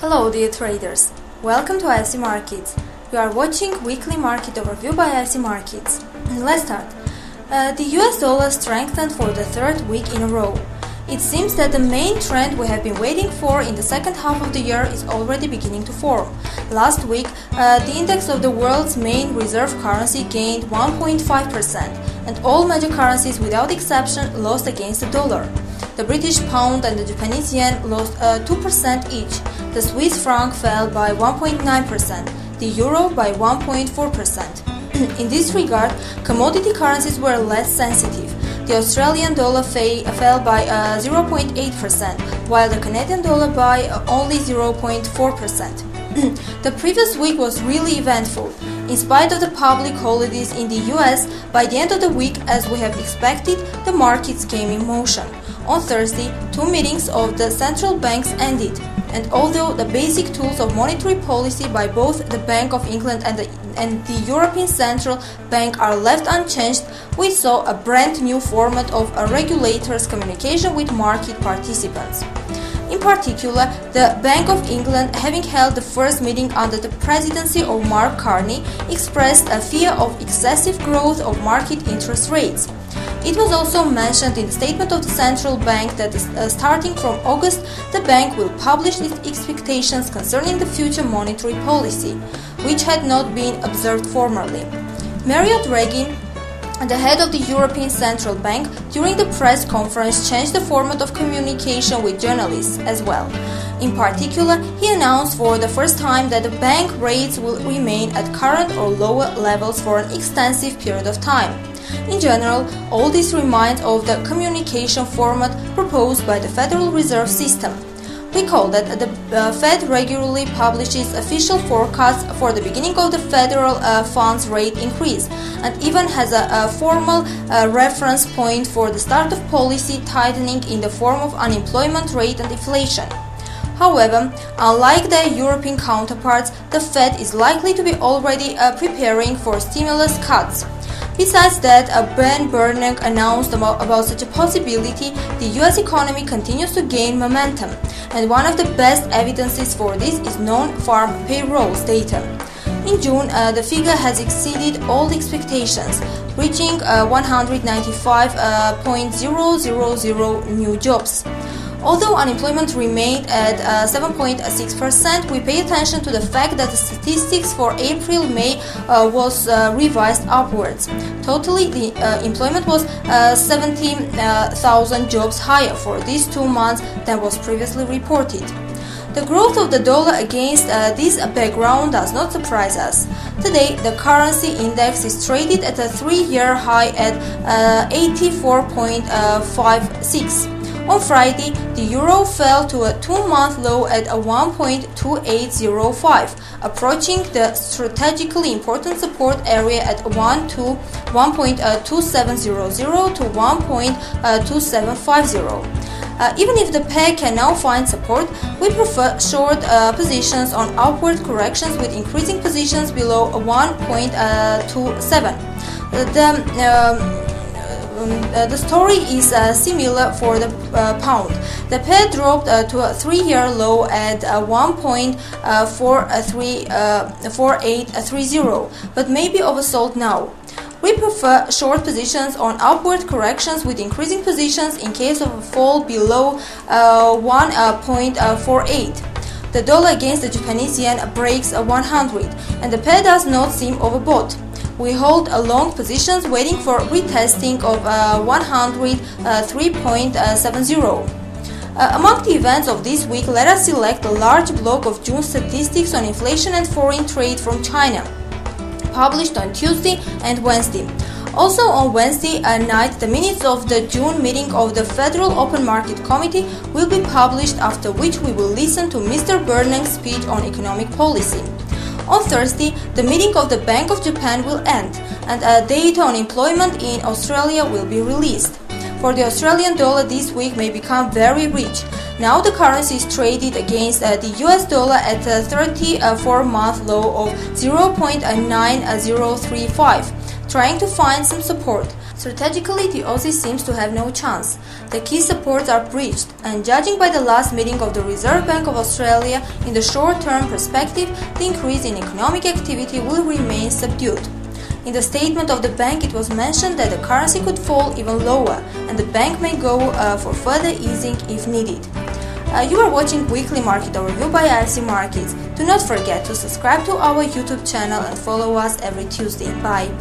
Hello dear traders, welcome to IFC Markets. You are watching weekly market overview by IFC Markets. Let's start. The US dollar strengthened for the third week in a row. It seems that the main trend we have been waiting for in the second half of the year is already beginning to form. Last week, the index of the world's main reserve currency gained 1.5%, and all major currencies without exception lost against the dollar. The British pound and the Japanese yen lost 2% each. The Swiss franc fell by 1.9%, the euro by 1.4%. In this regard, commodity currencies were less sensitive. The Australian dollar fell by 0.8%, while the Canadian dollar by only 0.4%. The previous week was really eventful. In spite of the public holidays in the US, by the end of the week, as we have expected, the markets came in motion. On Thursday, two meetings of the central banks ended, and although the basic tools of monetary policy by both the Bank of England and the European Central Bank are left unchanged, we saw a brand new format of a regulator's communication with market participants. In particular, the Bank of England, having held the first meeting under the presidency of Mark Carney, expressed a fear of excessive growth of market interest rates. It was also mentioned in the statement of the central bank that starting from August, the bank will publish its expectations concerning the future monetary policy, which had not been observed formerly. Mario Draghi, the head of the European Central Bank, during the press conference changed the format of communication with journalists as well. In particular, he announced for the first time that the bank rates will remain at current or lower levels for an extensive period of time. In general, all this reminds of the communication format proposed by the Federal Reserve System. Recall that the Fed regularly publishes official forecasts for the beginning of the federal funds rate increase, and even has a formal reference point for the start of policy tightening in the form of unemployment rate and inflation. However, unlike their European counterparts, the Fed is likely to be already preparing for stimulus cuts. Besides that, Ben Bernanke announced about such a possibility. The US economy continues to gain momentum, and one of the best evidences for this is non-farm payrolls data. In June, the figure has exceeded all expectations, reaching 195,000 new jobs. Although unemployment remained at 7.6%, we pay attention to the fact that the statistics for April-May was revised upwards. Totally, the employment was 17,000 jobs higher for these 2 months than was previously reported. The growth of the dollar against this background does not surprise us. Today, the currency index is traded at a 3-year high at 84.56. On Friday, the euro fell to a 2-month low at a 1.2805, approaching the strategically important support area at 1.2700 to 1.2750. Even if the pair can now find support, we prefer short positions on upward corrections with increasing positions below 1.27. The story is similar for the pound. The pair dropped to a 3-year low at 1.4830, but may be oversold now. We prefer short positions on upward corrections with increasing positions in case of a fall below 1.48. The dollar against the Japanese yen breaks 100, and the pair does not seem overbought. We hold long positions waiting for retesting of 103.70. Among the events of this week, let us select a large block of June statistics on inflation and foreign trade from China, published on Tuesday and Wednesday. Also on Wednesday night, the minutes of the June meeting of the Federal Open Market Committee will be published, after which we will listen to Mr. Bernanke's speech on economic policy. On Thursday, the meeting of the Bank of Japan will end, and data on employment in Australia will be released. For the Australian dollar, this week may become very rich. Now the currency is traded against the US dollar at a 34-month low of 0.9035, trying to find some support. Strategically, the Aussie seems to have no chance. The key supports are breached, and judging by the last meeting of the Reserve Bank of Australia, in the short-term perspective, the increase in economic activity will remain subdued. In the statement of the bank, it was mentioned that the currency could fall even lower, and the bank may go for further easing if needed. You are watching Weekly Market Overview by IFC Markets. Do not forget to subscribe to our YouTube channel and follow us every Tuesday. Bye!